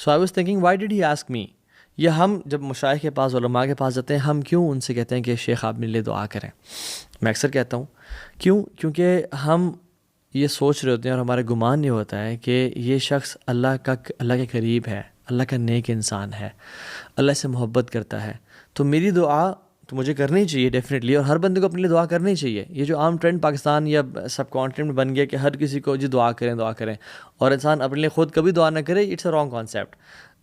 So I was thinking why did he ask me. یا ہم جب مشائخ کے پاس علماء کے پاس جاتے ہیں ہم کیوں ان سے کہتے ہیں کہ شیخ آپ میرے لیے دعا کریں؟ میں اکثر کہتا ہوں کیونکہ ہم یہ سوچ رہے ہوتے ہیں اور ہمارا گمان یہ ہوتا ہے کہ یہ شخص اللہ کے قریب ہے، اللہ کا نیک انسان ہے، اللہ سے محبت کرتا ہے، تو میری دعا تو مجھے کرنی چاہیے ڈیفینیٹلی، اور ہر بندے کو اپنے لیے دعا کرنی چاہیے. یہ جو عام ٹرینڈ پاکستان یا سب کانٹیننٹ میں بن گیا کہ ہر کسی کو جی دعا کریں اور انسان اپنے لیے خود کبھی دعا نہ کرے، اٹس اے رانگ کانسیپٹ.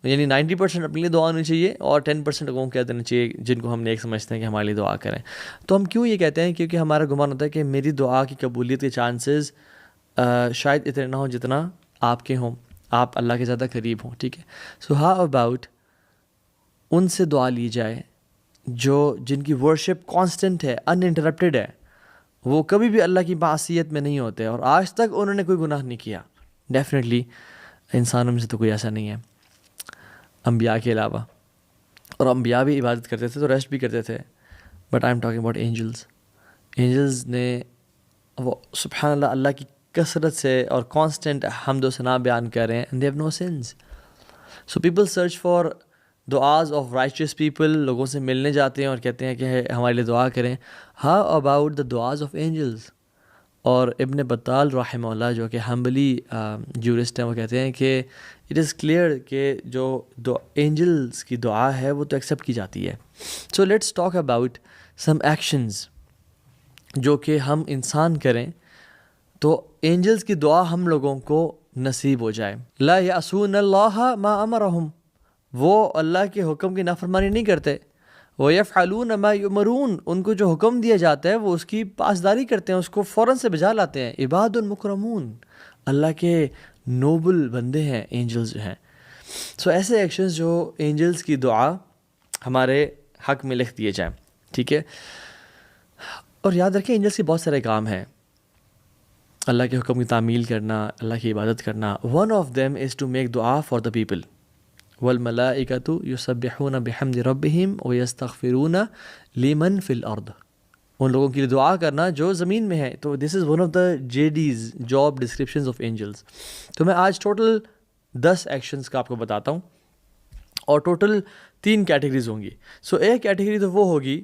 یعنی 90% اپنے لیے دعا ہونی چاہیے اور 10% لوگوں کو کہہ دینا چاہیے جن کو ہم نیک سمجھتے ہیں کہ ہمارے لیے دعا کریں. تو ہم کیوں یہ کہتے ہیں؟ کیونکہ ہمارا گمان ہوتا ہے کہ میری دعا کی قبولیت کے چانسز شاید اتنے نہ ہوں جتنا آپ کے ہوں، آپ اللہ کے زیادہ قریب ہوں. ٹھیک ہے، سو ہاؤ اباؤٹ ان سے دعا لی جائے جن کی ورشپ کانسٹنٹ ہے، ان انٹرپٹیڈ ہے، وہ کبھی بھی اللہ کی معصیت میں نہیں ہوتے اور آج تک انہوں نے کوئی گناہ نہیں کیا. ڈیفینیٹلی انسانوں میں سے تو کوئی ایسا نہیں ہے انبیاء کے علاوہ، اور انبیاء بھی عبادت کرتے تھے تو ریسٹ بھی کرتے تھے. But I am talking about angels نے وہ سبحان اللہ اللہ کی کثرت سے اور کانسٹنٹ حمد و ثنا بیان کر رہے ہیں، and they have no sense. So people search for duas of righteous people, لوگوں سے ملنے جاتے ہیں اور کہتے ہیں کہ ہمارے لیے دعا کریں. How about the duas of angels? اور ابن بطال رحمہ اللہ جو کہ ہمبلی جورسٹ ہیں، وہ کہتے ہیں کہ اٹ از کلیئر کہ جو اینجلز کی دعا ہے وہ تو ایکسیپٹ کی جاتی ہے. So let's talk about some actions جو کہ ہم انسان کریں تو اینجلز کی دعا ہم لوگوں کو نصیب ہو جائے. لا یعصون اللہ ما امرہم، وہ اللہ کے حکم کی نافرمانی نہیں کرتے. وَيَفْعَلُونَ مَا يُؤْمَرُونَ، ان کو جو حکم دیا جاتا ہے وہ اس کی پاسداری کرتے ہیں، اس کو فوراً سے بجا لاتے ہیں. عباد مکرمون، اللہ کے نوبل بندے ہیں اینجلز جو ہیں. سو ایسے ایکشنز جو اینجلز کی دعا ہمارے حق میں لکھ دیے جائیں. ٹھیک ہے، اور یاد رکھیں اینجلز کے بہت سارے کام ہیں. اللہ کے حکم کی تعمیل کرنا، اللہ کی عبادت کرنا. One of them is to make dua for the people. والملائکۃ یسبحون بحمد ربہم ویستغفرون لمن فی الارض، ان لوگوں کے لیے دعا کرنا جو زمین میں ہے. تو this is one of the JDs، job descriptions of angels. تو میں آج ٹوٹل 10 ایکشنز کا آپ کو بتاتا ہوں اور ٹوٹل 3 کیٹیگریز ہوں گی. سو ایک کیٹیگری تو وہ ہوگی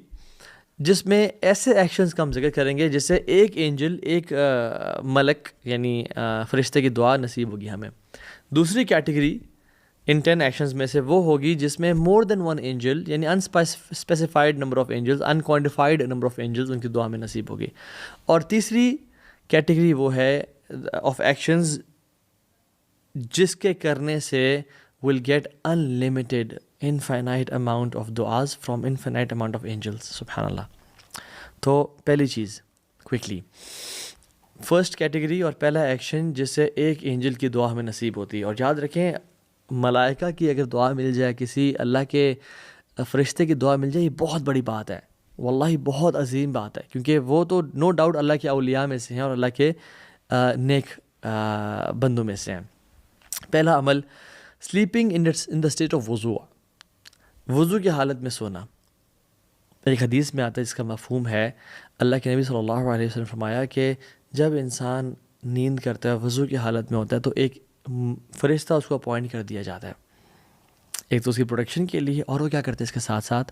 جس میں ایسے ایکشنز کا ہم ذکر کریں گے جس سے ایک اینجل، ایک ملک یعنی فرشتے کی دعا نصیب ہوگی ہمیں. دوسری کیٹیگری ان 10 ایکشنز میں سے وہ ہوگی جس میں مور دین ون اینجل یعنی specified number of angels, unquantified number of angels ان کی دعا میں نصیب ہوگی. اور تیسری کیٹیگری وہ ہے آف ایکشنز جس کے کرنے سے will get unlimited infinite amount of duas from infinite amount of angels. سبحان اللہ. تو پہلی چیز کوئکلی، فرسٹ کیٹیگری اور پہلا ایکشن جس سے ایک اینجل کی دعا ہمیں نصیب ہوتی ہے. اور یاد رکھیں ملائکہ کی اگر دعا مل جائے، کسی اللہ کے فرشتے کی دعا مل جائے، یہ بہت بڑی بات ہے، واللہ بہت عظیم بات ہے، کیونکہ وہ تو نو ڈاؤٹ اللہ کے اولیاء میں سے ہیں اور اللہ کے نیک بندوں میں سے ہیں. پہلا عمل، sleeping in the state of وضو، وضو کی حالت میں سونا. ایک حدیث میں آتا ہے جس کا مفہوم ہے، اللہ کے نبی صلی اللہ علیہ وسلم فرمایا کہ جب انسان نیند کرتا ہے، وضو کی حالت میں ہوتا ہے، تو ایک فرشتہ اس کو اپوائنٹ کر دیا جاتا ہے، ایک تو اس کی پروٹیکشن کے لیے، اور وہ کیا کرتے ہیں اس کے ساتھ ساتھ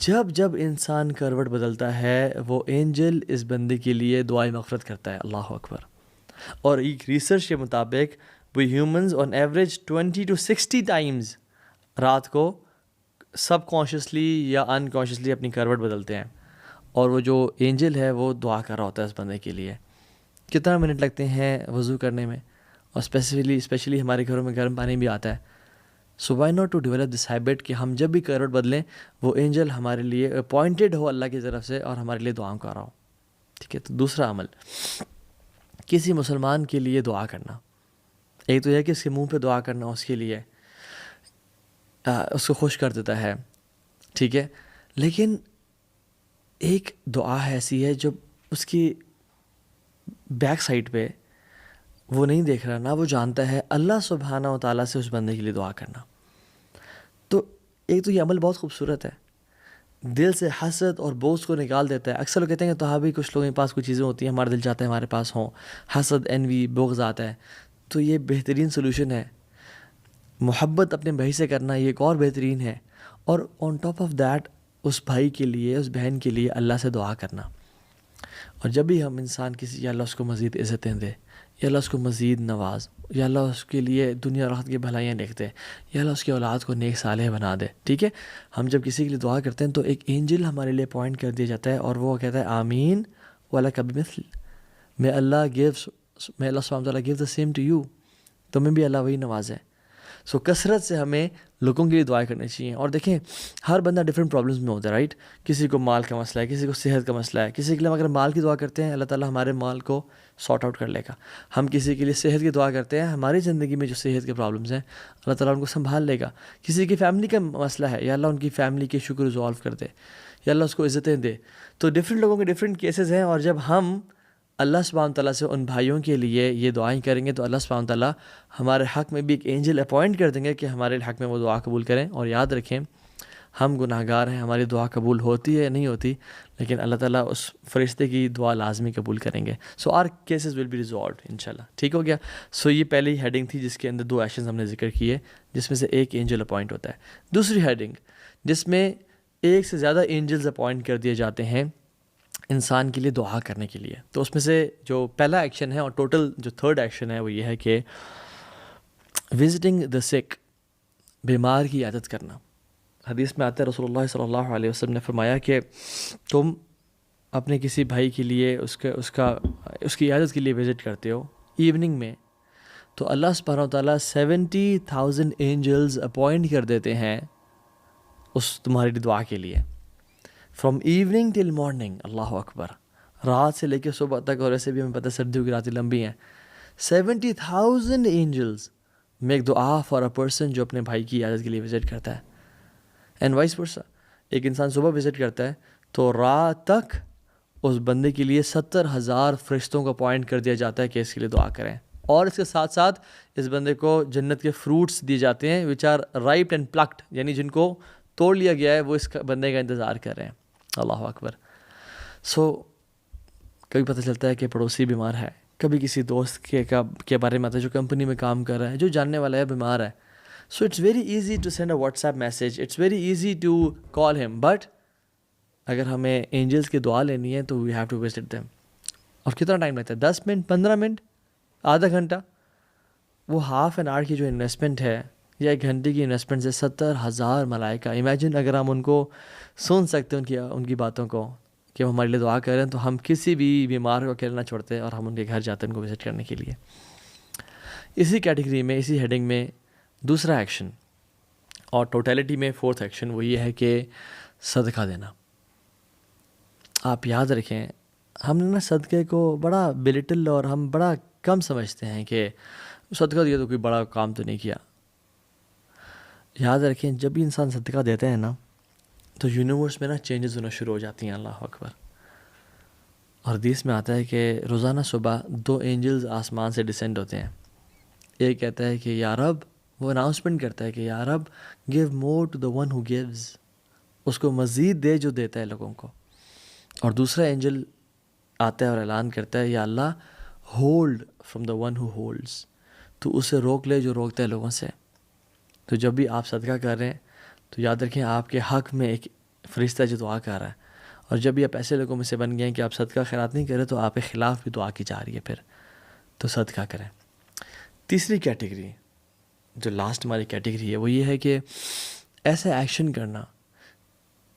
جب انسان کروٹ بدلتا ہے وہ اینجل اس بندے کے لیے دعائیں مغفرت کرتا ہے. اللہ اکبر. اور ایک ریسرچ کے مطابق وہ humans on average 20 to 60 Times رات کو سب کانشیسلی یا انکانشیسلی اپنی کروٹ بدلتے ہیں، اور وہ جو اینجل ہے وہ دعا کر رہا ہوتا ہے اس بندے کے لیے. کتنا منٹ لگتے ہیں وضو کرنے میں، اور اسپیشلی ہمارے گھروں میں گرم پانی بھی آتا ہے. So why not to develop this habit کہ ہم جب بھی کروٹ بدلیں وہ اینجل ہمارے لیے اپوائنٹڈ ہو اللہ کی طرف سے اور ہمارے لیے دعاؤں کر رہا ہو. ٹھیک ہے. تو دوسرا عمل، کسی مسلمان کے لیے دعا کرنا. ایک تو یہ کہ اس کے منہ پہ دعا کرنا اس کے لیے اس کو خوش کر دیتا ہے. ٹھیک ہے. لیکن ایک دعا ایسی ہے جو اس کی بیک سائڈ پہ وہ نہیں دیکھ رہا، نہ وہ جانتا ہے، اللہ سبحانہ و تعالیٰ سے اس بندے کے لیے دعا کرنا. تو ایک تو یہ عمل بہت خوبصورت ہے، دل سے حسد اور بغض کو نکال دیتا ہے. اکثر لوگ کہتے ہیں کہ تحابی کچھ لوگوں کے پاس کچھ چیزیں ہوتی ہیں ہمارا دل چاہتا ہے ہمارے پاس ہوں، حسد، انوی، بغض آتا ہے. تو یہ بہترین سلوشن ہے. محبت اپنے بھائی سے کرنا یہ ایک اور بہترین ہے. اور آن ٹاپ آف دیٹ اس بھائی کے لیے, اس بہن کے لیے اللہ سے دعا کرنا. اور جب بھی ہم انسان کسی, یا اللہ اس کو مزید عزتیں دے, یا اللہ اس کو مزید نواز, یا اللہ اس کے لیے دنیا اور آخرت کی بھلائیاں لکھ دے, یا اللہ اس کی اولاد کو نیک صالح بنا دے. ٹھیک ہے, ہم جب کسی کے لیے دعا کرتے ہیں تو ایک اینجل ہمارے لیے اپوائنٹ کر دیا جاتا ہے, اور وہ کہتا ہے آمین وَلَكَ بِمِثْلِ, may Allah subhanahu wa ta'ala give the same to you, تمہیں بھی اللہ وہی نوازے. سو کثرت سے ہمیں لوگوں کے لیے دعائیں کرنی چاہیے. اور دیکھیں ہر بندہ ڈفرینٹ پرابلمس میں ہوتا ہے, رائٹ. کسی کو مال کا مسئلہ ہے, کسی کو صحت کا مسئلہ ہے. کسی کے لیے اگر مال کی دعا کرتے ہیں اللہ تعالیٰ ہمارے مال کو سارٹ آؤٹ کر لے گا. ہم کسی کے لیے صحت کی دعا کرتے ہیں, ہماری زندگی میں جو صحت کے پرابلمس ہیں اللہ تعالیٰ ان کو سنبھال لے گا. کسی کی فیملی کا مسئلہ ہے, یا اللہ ان کی فیملی کے ایشو کو ریزالو کر دے, یا اللہ اس کو عزتیں دے. تو ڈفرینٹ لوگوں کے ڈفرینٹ کیسز ہیں, اور جب ہم اللہ سبحانہ تعالیٰ سے ان بھائیوں کے لیے یہ دعائیں کریں گے تو اللہ سبحانہ تعالیٰ ہمارے حق میں بھی ایک اینجل اپوائنٹ کر دیں گے کہ ہمارے حق میں وہ دعا قبول کریں. اور یاد رکھیں ہم گناہ گار ہیں, ہماری دعا قبول ہوتی ہے یا نہیں ہوتی, لیکن اللہ تعالیٰ اس فرشتے کی دعا لازمی قبول کریں گے. So our cases will be resolved انشاءاللہ. ٹھیک ہو گیا. سو یہ پہلی ہیڈنگ تھی جس کے اندر 2 ایکشنز ہم نے ذکر کیے, جس میں سے ایک اینجل اپوائنٹ ہوتا ہے. دوسری ہیڈنگ جس میں ایک سے زیادہ اینجلز اپوائنٹ کر دیے جاتے ہیں انسان کے لیے دعا کرنے کے لیے. تو اس میں سے جو پہلا ایکشن ہے اور ٹوٹل جو تھرڈ ایکشن ہے وہ یہ ہے کہ وزٹنگ دا سک, بیمار کی عیادت کرنا. حدیث میں آتا ہے رسول اللہ صلی اللہ علیہ وسلم نے فرمایا کہ تم اپنے کسی بھائی کے لیے اس کی عیادت کے لیے وزٹ کرتے ہو ایوننگ میں, تو اللہ سبحانہ و تعالیٰ 70,000 اینجلز اپوائنٹ کر دیتے ہیں اس تمہاری دعا کے لیے, فرام ایوننگ ٹل مارننگ. اللہ اکبر, رات سے لے کے صبح تک. اور ایسے بھی ہمیں پتہ ہے سردیوں کی راتیں لمبی ہیں. 70,000 angels make dua for a person جو اپنے بھائی کی عیادت کے لیے وزٹ کرتا ہے. اینڈ وائس ورسا, ایک انسان صبح وزٹ کرتا ہے تو رات تک اس بندے کے لیے 70,000 فرشتوں کو اپوائنٹ کر دیا جاتا ہے کہ اس کے لیے دعا کریں. اور اس کے ساتھ ساتھ اس بندے کو جنت کے فروٹس دیے جاتے ہیں وچ آر رائپڈ اینڈ پلکڈ, یعنی جن کو توڑ لیا گیا ہے وہ اس بندے کا انتظار کر رہے ہیں. اللہ اکبر. سو کبھی پتہ چلتا ہے کہ پڑوسی بیمار ہے, کبھی کسی دوست کے بارے میں آتا ہے جو کمپنی میں کام کر رہا ہے, جو جاننے والا ہے بیمار ہے. So it's very easy to send a WhatsApp message, it's very easy to call him, but اگر ہمیں اینجلس کی دعا لینی ہے تو we have to visit them. اور کتنا ٹائم لگتا ہے؟ 10 منٹ, 15 منٹ, آدھا گھنٹہ. وہ ہاف این آور کی جو انویسٹمنٹ ہے یا 1 گھنٹے کی انویسٹمنٹ سے 70,000 ملائکہ. امیجن اگر ہم ان کو سن سکتے ہیں ان کی باتوں کو کہ وہ ہمارے لیے دعا کر رہے ہیں, تو ہم کسی بھی بیمار کو اکیلا نہ چھوڑتے اور ہم ان کے گھر جاتے ہیں ان کو وزٹ کرنے کے لیے. اسی کیٹیگری میں, اسی ہیڈنگ میں دوسرا ایکشن اور ٹوٹیلٹی میں 4تھ ایکشن وہ یہ ہے کہ صدقہ دینا. آپ یاد رکھیں ہم نے نا صدقے کو بڑا بلٹل اور ہم بڑا کم سمجھتے ہیں کہ صدقہ دیا تو کوئی بڑا کام تو نہیں کیا. یاد رکھیں جب بھی انسان صدقہ دیتے ہیں نا تو یونیورس میں نا چینجز ہونا شروع ہو جاتی ہیں. اللہ اکبر. اور حدیث میں آتا ہے کہ روزانہ صبح 2 اینجلز آسمان سے ڈسینڈ ہوتے ہیں. ایک کہتا ہے کہ یا رب, وہ اناؤنسمنٹ کرتا ہے کہ یا رب give more to the one who gives, اس کو مزید دے جو دیتا ہے لوگوں کو. اور دوسرا اینجل آتا ہے اور اعلان کرتا ہے یا اللہ hold from the one who holds, تو اسے روک لے جو روکتا ہے لوگوں سے. تو جب بھی آپ صدقہ کر رہے ہیں تو یاد رکھیں آپ کے حق میں ایک فرشتہ جو دعا کر رہا ہے. اور جب بھی آپ ایسے لوگوں میں سے بن گئے ہیں کہ آپ صدقہ خیرات نہیں کریں تو آپ کے خلاف بھی دعا کی جا رہی ہے, پھر تو صدقہ کریں. تیسری کیٹیگری جو لاسٹ ہماری کیٹیگری ہے وہ یہ ہے کہ ایسا ایکشن کرنا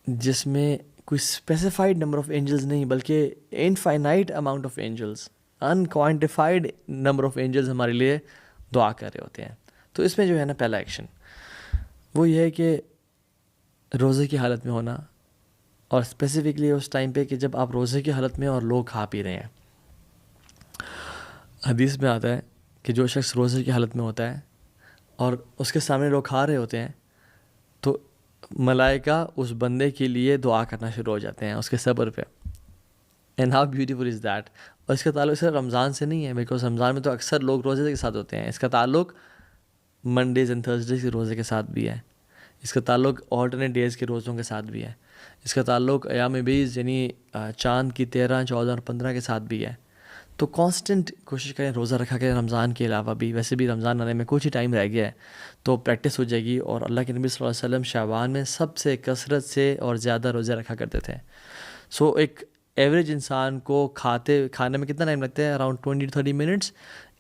جس میں کوئی اسپیسیفائڈ نمبر آف اینجلز نہیں بلکہ infinite amount of angels, unquantified number of angels ہمارے لیے دعا کر رہے ہوتے ہیں. تو اس میں جو ہے نا پہلا ایکشن وہ یہ ہے کہ روزے کی حالت میں ہونا, اور اسپیسیفکلی اس ٹائم پہ کہ جب آپ روزے کی حالت میں اور لوگ کھا پی رہے ہیں. حدیث میں آتا ہے کہ جو شخص روزے کی حالت میں ہوتا ہے اور اس کے سامنے لوگ کھا رہے ہوتے ہیں تو ملائکہ اس بندے کے لیے دعا کرنا شروع ہو جاتے ہیں اس کے صبر پہ. And how beautiful is that. اور اس کا تعلق صرف رمضان سے نہیں ہے, بیکاز رمضان میں تو اکثر لوگ روزے کے ساتھ ہوتے ہیں. اس کا تعلق منڈیز اینڈ تھرسڈیز کے روزے کے ساتھ بھی ہے. اس کا تعلق آلٹرنیٹ ڈیز کے روزوں کے ساتھ بھی ہے. اس کا تعلق ایام بیز یعنی چاند کی 13, 14 اور 15 کے ساتھ بھی ہے. تو کانسٹنٹ کوشش کریں روزہ رکھا کریں رمضان کے علاوہ بھی. ویسے بھی رمضان آنے میں کچھ ہی ٹائم رہ گیا ہے تو پریکٹس ہو جائے گی. اور اللہ کے نبی صلی اللہ علیہ وسلم شعبان میں سب سے کثرت سے اور زیادہ روزے رکھا کرتے تھے. سو ایک ایوریج انسان کو کھانے میں کتنا ٹائم لگتا ہے؟ Around 20 to 30 minutes.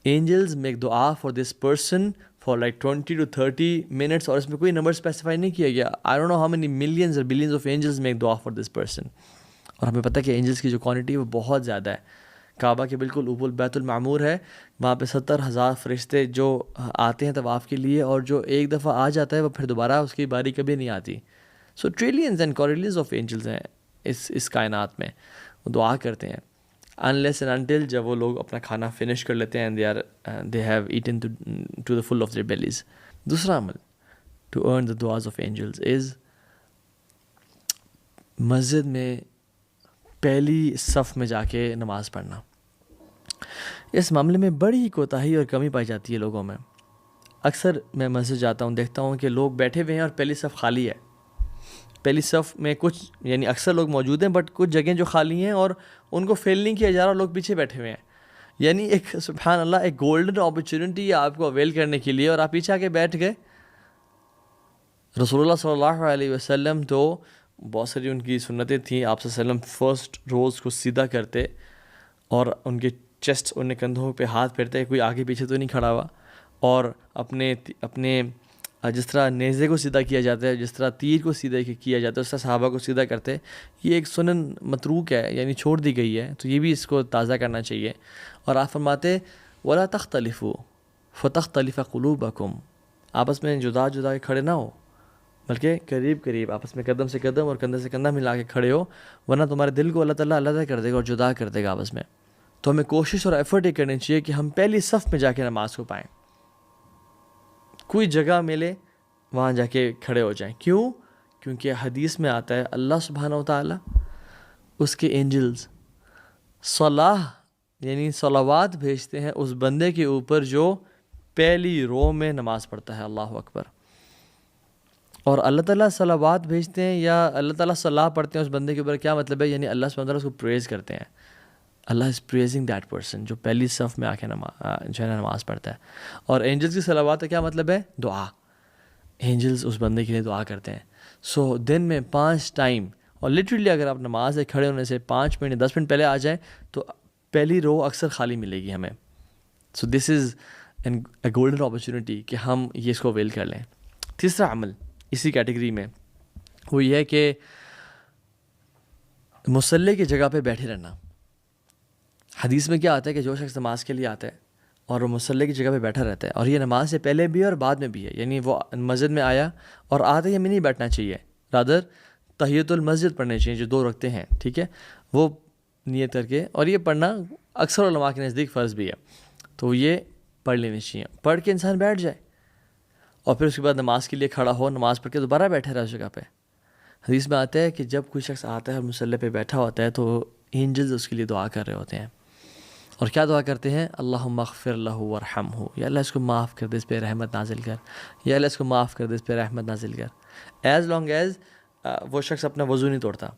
Angels make dua for this person for like 20 to 30 minutes. اور اس میں کوئی نمبر اسپیسیفائی نہیں کیا گیا. I don't know how many millions اور billions of angels make dua for this person. اور ہمیں پتہ ہے کہ اینجلز کی جو کوانٹٹی ہے وہ بہت زیادہ ہے. کعبہ کے بالکل اوپر بیت المعمور ہے, وہاں پہ 70,000 فرشتے جو آتے ہیں طواف کے لیے, اور جو ایک دفعہ آ جاتا ہے وہ پھر دوبارہ اس کی باری کبھی نہیں آتی. سو ٹریلینز اینڈ کوریلینز آف اینجلز ہیں اس کائنات میں, وہ دعا کرتے ہیں unless and until جب وہ لوگ اپنا کھانا فنش کر لیتے ہیں and they have eaten to the full of their bellies. دوسرا عمل to earn the du'as of angels is مسجد میں پہلی صف میں جا کے نماز پڑھنا. اس معاملے میں بڑی کوتاہی اور کمی پائی جاتی ہے لوگوں میں. اکثر میں مسجد جاتا ہوں, دیکھتا ہوں کہ لوگ بیٹھے ہوئے ہیں اور پہلی صف خالی ہے. پہلی صف میں کچھ یعنی اکثر لوگ موجود ہیں بٹ کچھ جگہیں جو خالی ہیں اور ان کو فیل نہیں کیا جا رہا, لوگ پیچھے بیٹھے ہوئے ہیں. یعنی ایک سبحان اللہ ایک گولڈن اپرچونٹی ہے آپ کو اویل کرنے کے لیے, اور آپ پیچھے آ کے بیٹھ گئے. رسول اللہ صلی اللہ علیہ وسلم تو بہت ساری ان کی سنتیں تھیں. آپ صلی اللہ علیہ وسلم فرسٹ روز کو سیدھا کرتے اور ان کے چیسٹ ان کندھوں پہ ہاتھ پھیرتے, کوئی آگے پیچھے تو نہیں کھڑا ہوا, اور اپنے جس طرح نیزے کو سیدھا کیا جاتا ہے, جس طرح تیر کو سیدھا کیا جاتا ہے, اس طرح صحابہ کو سیدھا کرتے. یہ ایک سنن متروک ہے, یعنی چھوڑ دی گئی ہے, تو یہ بھی اس کو تازہ کرنا چاہیے. اور آپ فرماتے وَلَا تَخْتَلِفُوا فَتَخْتَلِفَ قُلُوبَكُمْ, آپس میں جدا جدا کے کھڑے نہ ہو بلکہ قریب قریب آپس میں قدم سے قدم اور کندھے سے کندھا ملا کے کھڑے ہو, ورنہ تمہارے دل کو اللہ تعالیٰ علیحدہ کر دے گا اور جدا کر دے گا آپس میں. تو ہمیں کوشش اور ایفرٹ یہ کرنی چاہیے کہ ہم پہلی صف میں جا کے نماز کو پائیں. کوئی جگہ ملے وہاں جا کے کھڑے ہو جائیں. کیوں؟ کیونکہ حدیث میں آتا ہے اللہ سبحانہ و تعالیٰ اس کے اینجلز صلاح یعنی صلوات بھیجتے ہیں اس بندے کے اوپر جو پہلی رو میں نماز پڑھتا ہے. اللہ اکبر. اور اللہ تعالیٰ صلوات بھیجتے ہیں یا اللہ تعالیٰ صلاح پڑھتے ہیں اس بندے کے اوپر, کیا مطلب ہے؟ یعنی اللہ سبحانہ و تعالیٰ اس کو پریز کرتے ہیں. اللہ از پریزنگ دیٹ پرسن جو پہلی صف میں آ کے جو ہے نماز پڑھتا ہے. اور اینجلز کی صلوات کا کیا مطلب ہے؟ دعا. اینجلز اس بندے کے لیے دعا کرتے ہیں. سو دن میں 5 ٹائم, اور لٹرلی اگر آپ نماز سے کھڑے ہونے سے 5 منٹ 10 منٹ پہلے آ جائیں تو پہلی رو اکثر خالی ملے گی ہمیں. سو this is a golden opportunity کہ ہم یہ اس کو اویل کر لیں. تیسرا عمل اسی کیٹیگری میں وہ یہ ہے کہ مصلی کی جگہ پہ بیٹھے رہنا. حدیث میں کیا آتا ہے کہ جو شخص نماز کے لیے آتا ہے اور وہ مصلی کی جگہ پہ بیٹھا رہتا ہے, اور یہ نماز سے پہلے بھی اور بعد میں بھی ہے, یعنی وہ مسجد میں آیا اور آتے ہی ہمیں نہیں بیٹھنا چاہیے, رادر تحیۃ المسجد پڑھنے چاہیے جو 2 رکعتیں ہیں, ٹھیک ہے, وہ نیت کر کے, اور یہ پڑھنا اکثر علماء کے نزدیک فرض بھی ہے, تو یہ پڑھ لینی چاہیے. پڑھ کے انسان بیٹھ جائے اور پھر اس کے بعد نماز کے لیے کھڑا ہو, نماز پڑھ کے دوبارہ بیٹھے رہے اس جگہ پہ. حدیث میں آتا ہے کہ جب کوئی شخص آتا ہے اور مصلی پہ بیٹھا ہوتا ہے تو اینجلز اس کے لیے دعا کر رہے ہوتے ہیں. اور کیا دعا کرتے ہیں؟ اللہم اغفر لہ ورحمہ, یا اللہ اس کو معاف کر دے, اس پہ رحمت نازل کر, یا اللہ اس کو معاف کر دے, اس پہ رحمت نازل کر. ایز لانگ ایز وہ شخص اپنا وضو نہیں توڑتا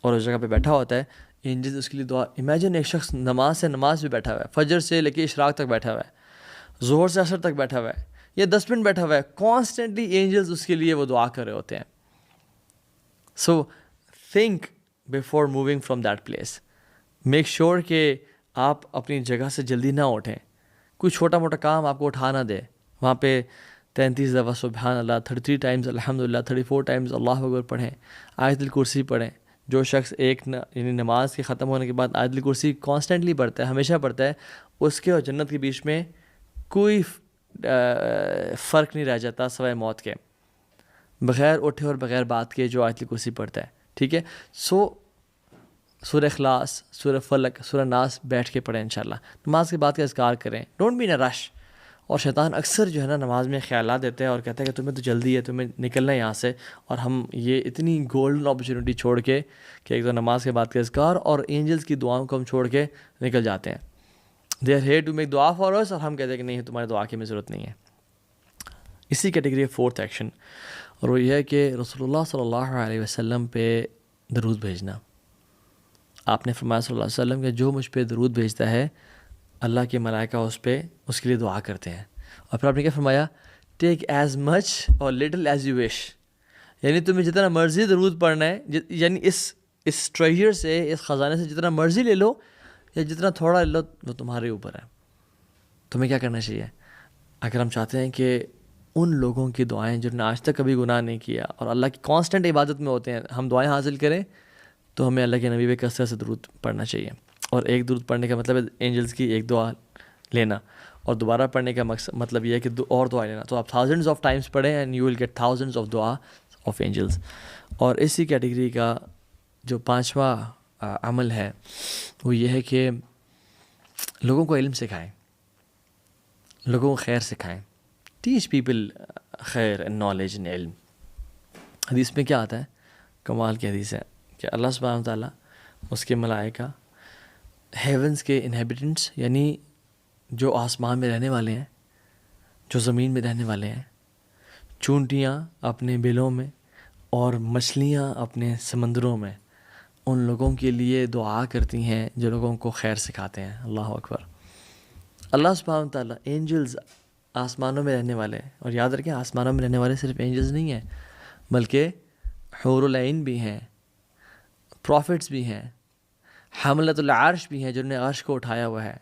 اور اس جگہ پہ بیٹھا ہوتا ہے, اینجلز اس کے لیے دعا. امیجن ایک شخص نماز سے نماز پہ بیٹھا ہوا ہے, فجر سے لے کے اشراق تک بیٹھا ہوا ہے, ظہر سے عصر تک بیٹھا ہوا ہے, یا 10 منٹ بیٹھا ہوا ہے, کانسٹنٹلی اینجلز اس کے لیے وہ دعا کر رہے ہوتے ہیں. So think before moving from that place. Make sure کہ آپ اپنی جگہ سے جلدی نہ اٹھیں. کوئی چھوٹا موٹا کام آپ کو اٹھا نہ دے. وہاں پہ 33 دفعہ سبحان اللہ, 33 ٹائمز الحمدللہ, 34 ٹائمز اللہ اکبر پڑھیں, آیت الکرسی پڑھیں. جو شخص یعنی نماز کے ختم ہونے کے بعد آیت الکرسی کانسٹنٹلی پڑھتا ہے, ہمیشہ پڑھتا ہے, اس کے اور جنت کے بیچ میں کوئی فرق نہیں رہ جاتا سوائے موت کے, بغیر اٹھے اور بغیر بات کے جو آیت الکرسی پڑھتا ہے, ٹھیک ہے. سو سورہ اخلاص, سورہ فلق, سورہ ناس بیٹھ کے پڑھیں انشاءاللہ. نماز کے بعد کا اذکار کریں, ڈونٹ بی ان اے رش. اور شیطان اکثر جو ہے نا نماز میں خیالات دیتے ہیں اور کہتا ہے کہ تمہیں تو جلدی ہے, تمہیں نکلنا ہے یہاں سے, اور ہم یہ اتنی گولڈن اپرچونٹی چھوڑ کے کہ ایک تو نماز کے بعد کا اذکار اور اینجلز کی دعاؤں کو ہم چھوڑ کے نکل جاتے ہیں. They are here to make dua for us, اور ہم کہتے ہیں کہ نہیں تمہارے دعا کی ہمیں ضرورت نہیں ہے. اسی کیٹیگری 4th ایکشن, اور وہ یہ ہے کہ رسول اللہ صلی اللہ علیہ وسلم پہ درود بھیجنا. آپ نے فرمایا صلی اللہ علیہ وسلم کہ جو مجھ پہ درود بھیجتا ہے اللہ کے ملائکہ اس پہ اس کے لیے دعا کرتے ہیں. اور پھر آپ نے کیا فرمایا؟ ٹیک ایز مچ اور لٹل ایز یو وش. یعنی تمہیں جتنا مرضی درود پڑھنا ہے، یعنی اس ٹریجر سے، اس خزانے سے جتنا مرضی لے لو یا جتنا تھوڑا لے لو، وہ تمہارے اوپر ہے. تمہیں کیا کرنا چاہیے؟ اگر ہم چاہتے ہیں کہ ان لوگوں کی دعائیں جنہوں نے آج تک کبھی گناہ نہیں کیا اور اللہ کی کانسٹنٹ عبادت میں ہوتے ہیں، ہم دعائیں حاصل کریں، تو ہمیں اللہ کے نبی پہ کثرت سے درود پڑھنا چاہیے. اور ایک درود پڑھنے کا مطلب ہے اینجلس کی ایک دعا لینا، اور دوبارہ پڑھنے کا مطلب یہ ہے کہ اور دعائیں لینا. تو آپ تھاؤزنڈز آف ٹائمس پڑھیں and you will get thousands of dua of angels. اور اسی کیٹیگری کا جو 5واں عمل ہے وہ یہ ہے کہ لوگوں کو علم سکھائیں، لوگوں کو خیر سکھائیں. ٹیچ پیپل خیر اینڈ نالج اینڈ علم. حدیث میں کیا آتا ہے؟ کمال کی حدیث ہے کہ اللہ سبحانہ وتعالیٰ، اس کے ملائکہ، ہیونس کے انہیبیٹنٹس یعنی جو آسمان میں رہنے والے ہیں، جو زمین میں رہنے والے ہیں، چونٹیاں اپنے بلوں میں اور مچھلیاں اپنے سمندروں میں، ان لوگوں کے لیے دعا کرتی ہیں جو لوگوں کو خیر سکھاتے ہیں. اللہ اکبر. اللہ سبحانہ وتعالیٰ، اینجلز آسمانوں میں رہنے والے ہیں. اور یاد رکھیں، آسمانوں میں رہنے والے صرف اینجلز نہیں ہیں، بلکہ حور العین بھی ہیں، پروفٹس بھی ہیں، حملۃ العرش بھی ہیں جنہوں نے عرش کو اٹھایا ہوا ہے.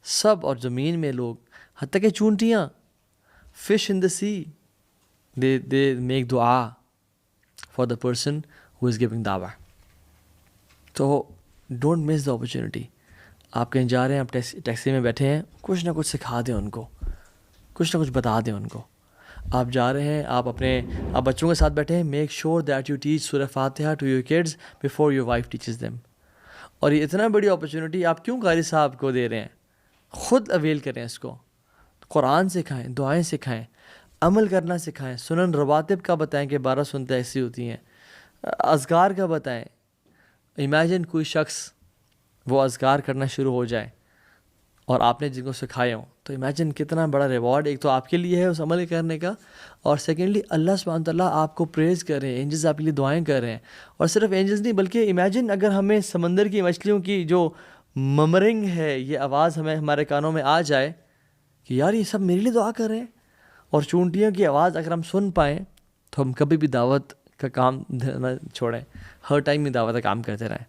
سب، اور زمین میں لوگ، حتیٰ کہ چونٹیاں، fish in the sea, they make dua for the person who is giving دعویٰ. تو ڈونٹ مس دا اپرچونیٹی. آپ کہیں جا رہے ہیں، آپ ٹیکسی میں بیٹھے ہیں، کچھ نہ کچھ سکھا دیں ان کو، کچھ نہ کچھ بتا دیں ان کو. آپ جا رہے ہیں، آپ بچوں کے ساتھ بیٹھے ہیں، make sure that you teach Surah Fatiha to your kids before your wife teaches them. اور یہ اتنا بڑی اپرچونیٹی آپ کیوں قاری صاحب کو دے رہے ہیں؟ خود اویل کریں اس کو. قرآن سکھائیں، دعائیں سکھائیں، عمل کرنا سکھائیں. سنن رواتب کا بتائیں کہ 12 سنتیں ایسی ہوتی ہیں. اذکار کا بتائیں. امیجن کوئی شخص وہ اذکار کرنا شروع ہو جائے اور آپ نے جن کو سکھائے ہوں، تو امیجن کتنا بڑا ریوارڈ ایک تو آپ کے لیے ہے اس عمل کرنے کا، اور سیکنڈلی اللہ سبحانہ تعالیٰ آپ کو پریز کر رہے ہیں، اینجلز آپ کے لیے دعائیں کر رہے ہیں. اور صرف اینجلز نہیں، بلکہ امیجن اگر ہمیں سمندر کی مچھلیوں کی جو ممرنگ ہے، یہ آواز ہمارے کانوں میں آ جائے کہ یار یہ سب میرے لیے دعا کر رہے ہیں، اور چونٹیوں کی آواز اگر ہم سن پائیں، تو ہم کبھی بھی دعوت کا کام نہ چھوڑیں، ہر ٹائم میں دعوت کا کام کرتے رہیں.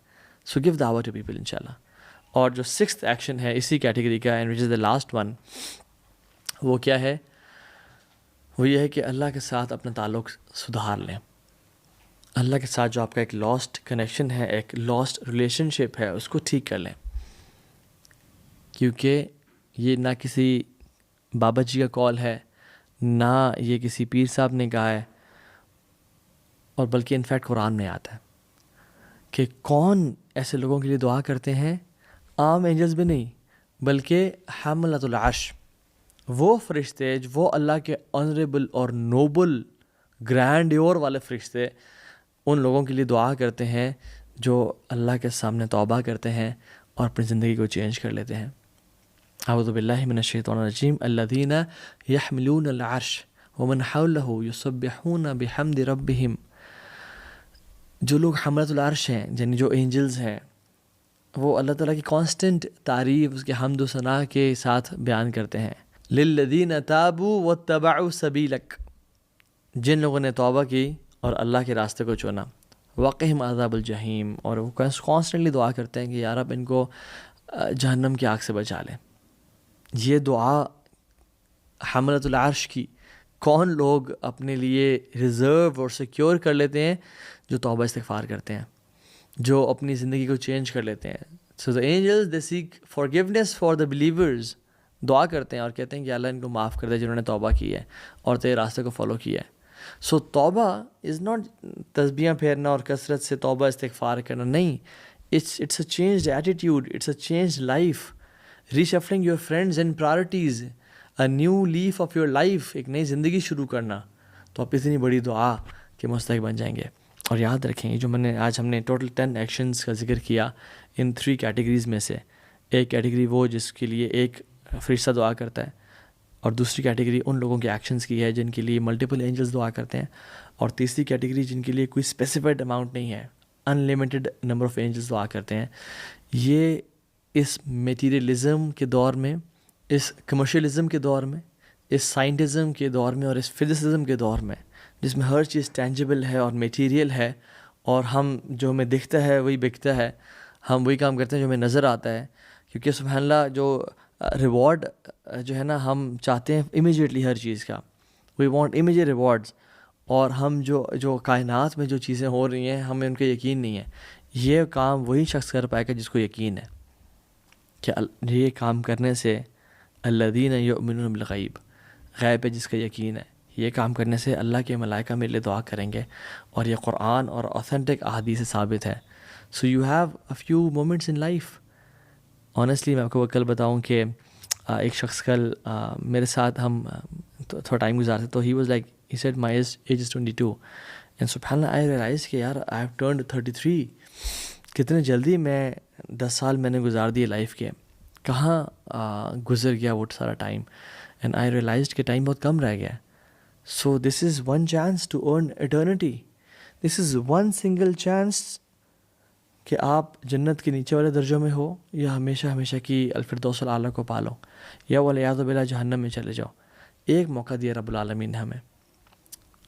سو گیو دعوت ٹو پیپل انشاءاللہ. اور جو 6th ایکشن ہے اسی کیٹیگری کا، and which is the last one, وہ کیا ہے؟ وہ یہ ہے کہ اللہ کے ساتھ اپنا تعلق سدھار لیں. اللہ کے ساتھ جو آپ کا ایک لاسٹ کنیکشن ہے، ایک لاسٹ ریلیشن شپ ہے، اس کو ٹھیک کر لیں. کیونکہ یہ نہ کسی بابا جی کا کال ہے، نہ یہ کسی پیر صاحب نے کہا ہے، اور بلکہ انفیکٹ قرآن میں آتا ہے کہ کون ایسے لوگوں کے لیے دعا کرتے ہیں؟ عام اینجلز بھی نہیں، بلکہ حملۃ العرش، وہ فرشتے وہ اللہ کے آنریبل اور نوبل گرینڈیور والے فرشتے ان لوگوں کے لیے دعا کرتے ہیں جو اللہ کے سامنے توبہ کرتے ہیں اور اپنی زندگی کو چینج کر لیتے ہیں. اعوذ باللہ من الشیطان الرجیم. الذین یحملون العرش ومن حولہ یسبحون بحمد ربہم. جو لوگ حملۃ العرش ہیں، یعنی جو اینجلز ہیں، وہ اللہ تعالیٰ کی کانسٹنٹ تعریف، اس کے حمد و ثناء کے ساتھ بیان کرتے ہیں. للذین تابوا واتبعوا سبیلک. جن لوگوں نے توبہ کی اور اللہ کے راستے کو چنا. وقہم عذاب الجحیم. اور وہ کانسٹنٹلی دعا کرتے ہیں کہ یا رب ان کو جہنم کی آگ سے بچا لیں. یہ دعا حملۃ العرش کی کون لوگ اپنے لیے ریزرو اور سیکیور کر لیتے ہیں؟ جو توبہ استغفار کرتے ہیں، جو اپنی زندگی کو چینج کر لیتے ہیں. سو the angels they seek forgiveness for the believers. دعا کرتے ہیں اور کہتے ہیں کہ اللہ ان کو معاف کر دے جنہوں نے توبہ کی ہے اور تیرے راستے کو فالو کیا ہے. سو توبہ از ناٹ تسبیحاں پھیرنا اور کثرت سے توبہ استغفار کرنا، نہیں. It's a changed attitude, it's a changed life, reshuffling your friends and priorities, a new leaf of your life, ایک نئی زندگی شروع کرنا. تو آپ اتنی بڑی دعا کے مستحق بن جائیں گے. اور یاد رکھیں، یہ جو آج ہم نے ٹوٹل 10 ایکشنز کا ذکر کیا ان 3 کیٹیگریز میں سے، ایک کیٹیگری وہ جس کے لیے ایک فرشتہ دعا کرتا ہے، اور دوسری کیٹیگری ان لوگوں کے ایکشنز کی ہے جن کے لیے ملٹیپل اینجلز دعا کرتے ہیں، اور تیسری کیٹیگری جن کے لیے کوئی اسپیسیفائڈ اماؤنٹ نہیں ہے، ان لمیٹڈ نمبر آف اینجلز دعا کرتے ہیں. یہ اس میٹیریلزم کے دور میں، اس کمرشلزم کے دور میں، اس سائنٹزم کے دور میں اور اس فزسزم کے دور میں، جس میں ہر چیز ٹینجیبل ہے اور میٹیریل ہے، اور ہم جو ہمیں دکھتا ہے وہی بکتا ہے، ہم وہی کام کرتے ہیں جو ہمیں نظر آتا ہے، کیونکہ سبحان اللہ جو ریوارڈ جو ہے نا ہم چاہتے ہیں امیجیٹلی ہر چیز کا، وی وانٹ امیجیٹ ریوارڈز، اور ہم جو کائنات میں جو چیزیں ہو رہی ہیں ہمیں ان کا یقین نہیں ہے. یہ کام وہی شخص کر پائے گا جس کو یقین ہے کہ یہ کام کرنے سے الذین یؤمنون بالغیب، غیب پہ جس کا یقین ہے، یہ کام کرنے سے اللہ کے ملائکہ میرے لیے دعا کریں گے، اور یہ قرآن اور اوتھینٹک احادیث سے ثابت ہے. So you have a few moments in life. Honestly میں آپ کو کل بتاؤں کہ ایک شخص کل میرے ساتھ ہم تھوڑا ٹائم گزارتے، تو he was like he said my age is 22 and سبحان اللہ آئی ریئلائز کہ یار آئی ہیو ٹرنڈ 33. کتنے جلدی میں 10 سال میں نے گزار دیے لائف کے، کہاں گزر گیا وہ سارا ٹائم، اینڈ آئی ریئلائزڈ کہ ٹائم بہت کم رہ گیا. So this is one chance to earn eternity. This is one single chance کہ آپ جنت کے نیچے والے درجوں میں ہو، یا ہمیشہ ہمیشہ کی الفردوس الاعلیٰ کو پالو، یا والعیاذ باللہ جہنم میں چلے جاؤ. ایک موقع دیا رب العالمین نے ہمیں.